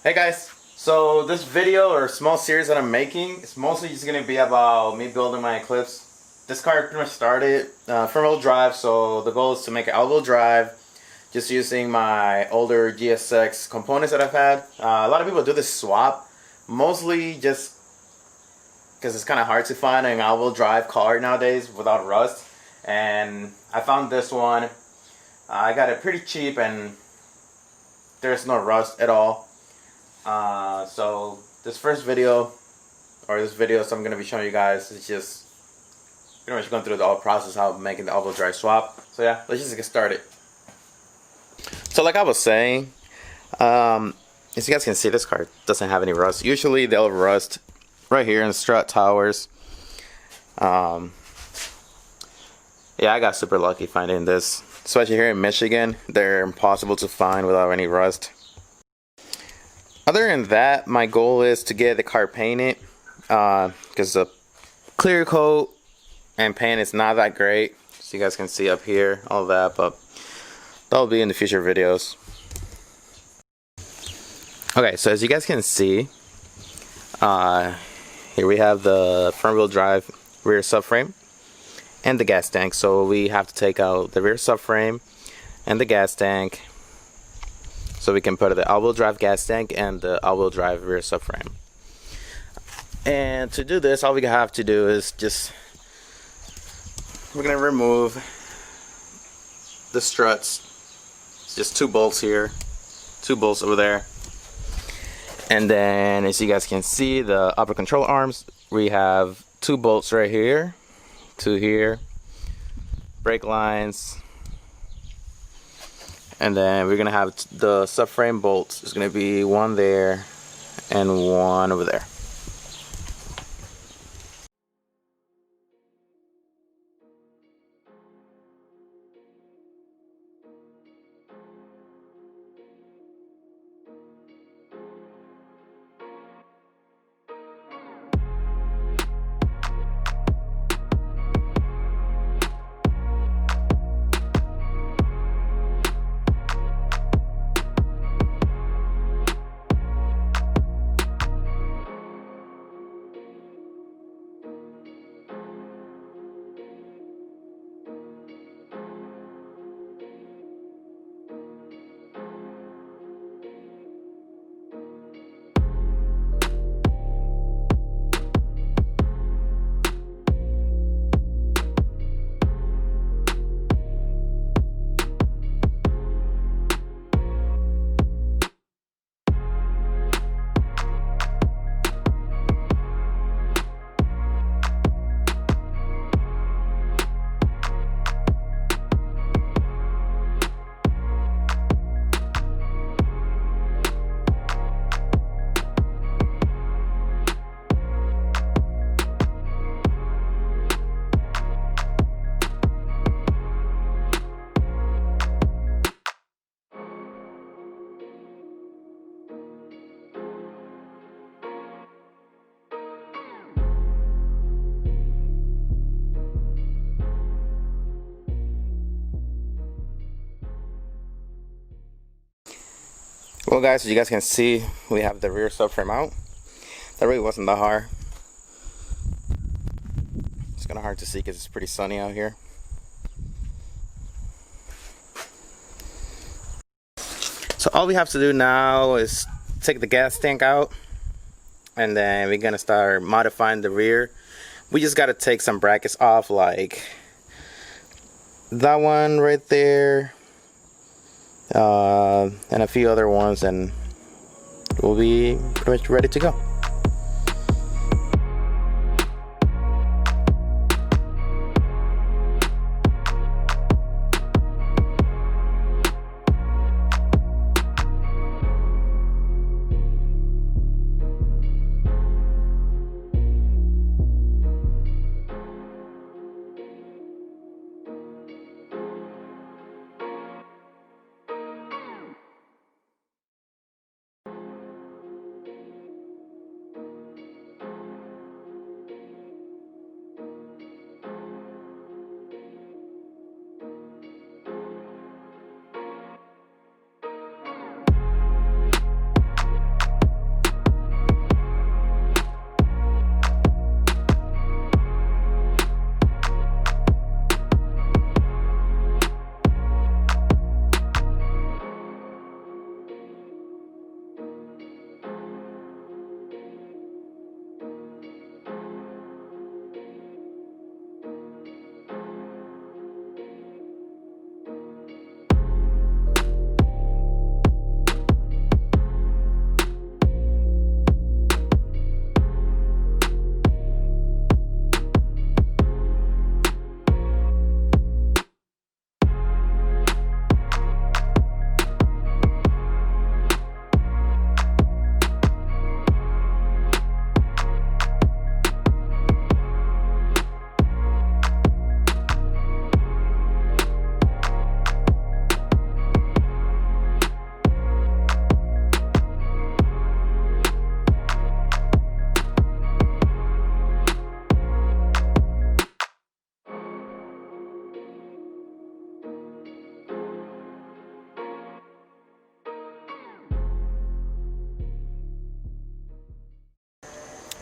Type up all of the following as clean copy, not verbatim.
Hey guys, so this video or small series that I'm making, it's mostly just going to be about me building my Eclipse. This car pretty much started front-wheel drive, so the goal is to make it all-wheel drive just using my older GSX components that I've had. A lot of people do this swap, mostly just because it's kind of hard to find an all-wheel drive car nowadays without rust. And I found this one. I got it pretty cheap and there's no rust at all. So this videos I'm going to be showing you guys is just pretty much going through the whole process how making the all-wheel drive swap. So yeah, let's just get started. So like I was saying, as you guys can see, this car doesn't have any rust. Usually they'll rust right here in the strut towers. Yeah, I got super lucky finding this. Especially here in Michigan, they're impossible to find without any rust. Other than that, my goal is to get the car painted, because the clear coat and paint is not that great. So you guys can see up here, all that, but that'll be in the future videos. Okay, so as you guys can see, here we have the front wheel drive rear subframe and the gas tank. So we have to take out the rear subframe and the gas tank so we can put the all-wheel drive gas tank and the all-wheel drive rear subframe. And to do this, all we have to do is we're gonna remove the struts. It's just 2 bolts here, 2 bolts over there. And then as you guys can see, the upper control arms, we have 2 bolts right here, 2 here, brake lines, and then we're gonna have the subframe bolts. There's gonna be 1 there and 1 over there. Well guys, as you guys can see, we have the rear subframe out. That really wasn't that hard. It's kind of hard to see because it's pretty sunny out here. So all we have to do now is take the gas tank out, and then we're gonna start modifying the rear. We just gotta take some brackets off, like that one right there, and a few other ones, and we'll be pretty much ready to go.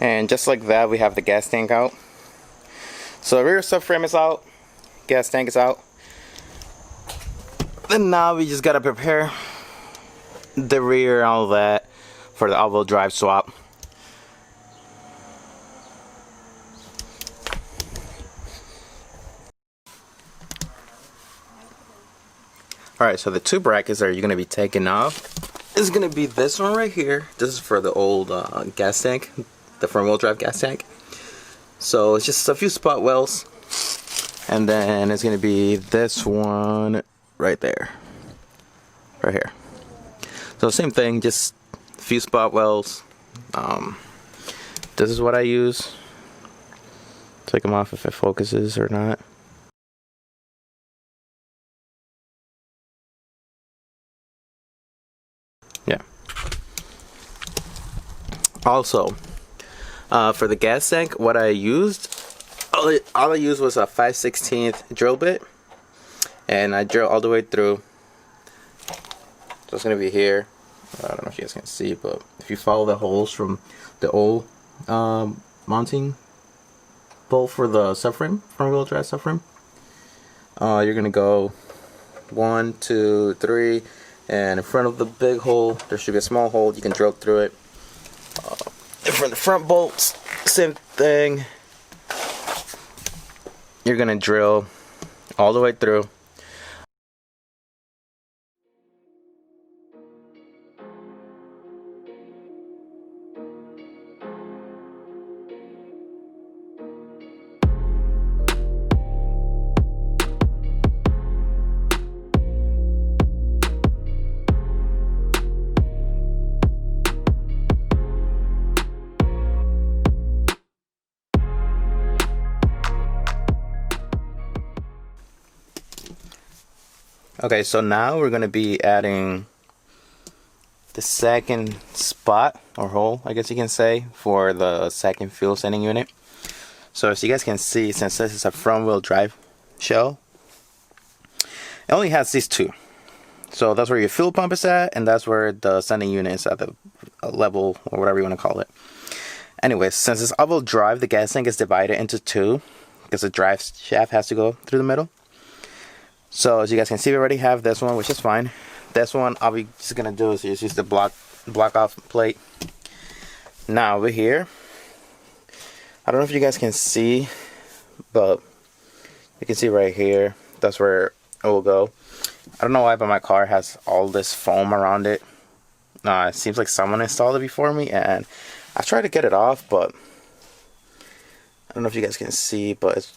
And just like that, we have the gas tank out. So the rear subframe is out, gas tank is out. Then now we just gotta prepare the rear and all that for the all-wheel drive swap. Alright, so the two brackets that you're gonna be taking off is gonna be this one right here. This is for the old gas tank, the front-wheel drive gas tank. So it's just a few spot welds, and then it's gonna be this one right there, right here. So same thing, just a few spot welds. This is what I use. Take them off if it focuses or not. Yeah. Also, for the gas tank, what I used, all I used was a 5/16 drill bit, and I drill all the way through. So it's gonna be here. I don't know if you guys can see, but if you follow the holes from the old mounting bolt for the subframe, front-wheel drive subframe, you're gonna go 1, 2, 3, and in front of the big hole, there should be a small hole. You can drill through it. For the front bolts, same thing. You're gonna drill all the way through. Okay, so now we're gonna be adding the second spot or hole, I guess you can say, for the second fuel sending unit. So as you guys can see, since this is a front wheel drive shell, it only has these two. So that's where your fuel pump is at, and that's where the sending unit is at, the level or whatever you want to call it. Anyways, since it's all-wheel drive, the gas tank is divided into two because the drive shaft has to go through the middle. So as you guys can see, we already have this one, which is fine. This one, all we just gonna do is just use the block off plate. Now over here, I don't know if you guys can see, but you can see right here, that's where it will go. I don't know why, but my car has all this foam around it. It seems like someone installed it before me, and I tried to get it off, but I don't know if you guys can see, but it's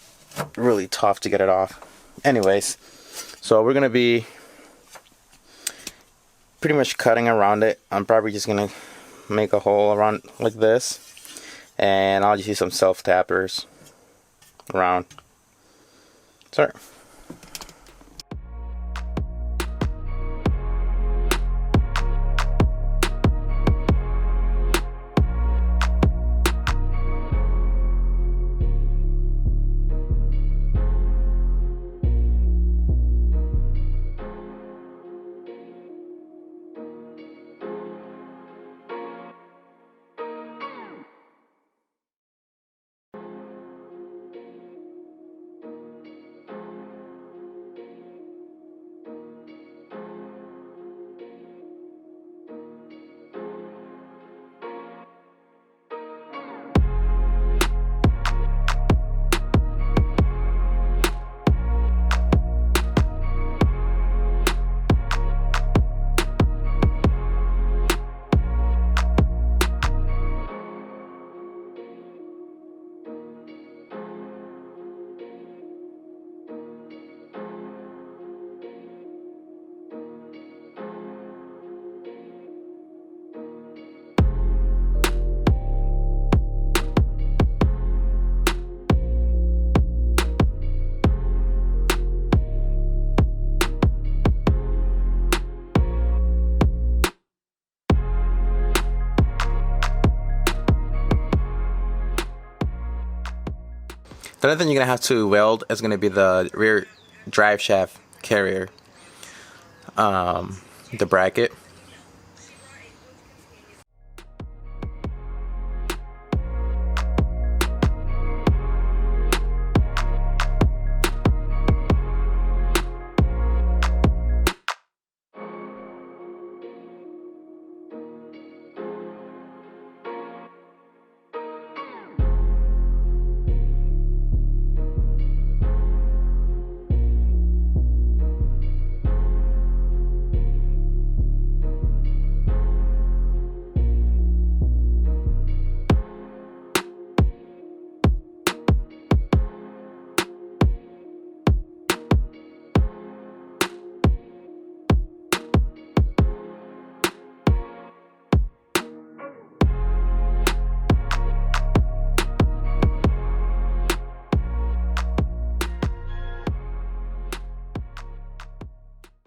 really tough to get it off. Anyways, so we're gonna be pretty much cutting around it. I'm probably just gonna make a hole around like this, and I'll just use some self tappers around. Sorry. The other thing you're gonna have to weld is gonna be the rear drive shaft carrier, the bracket.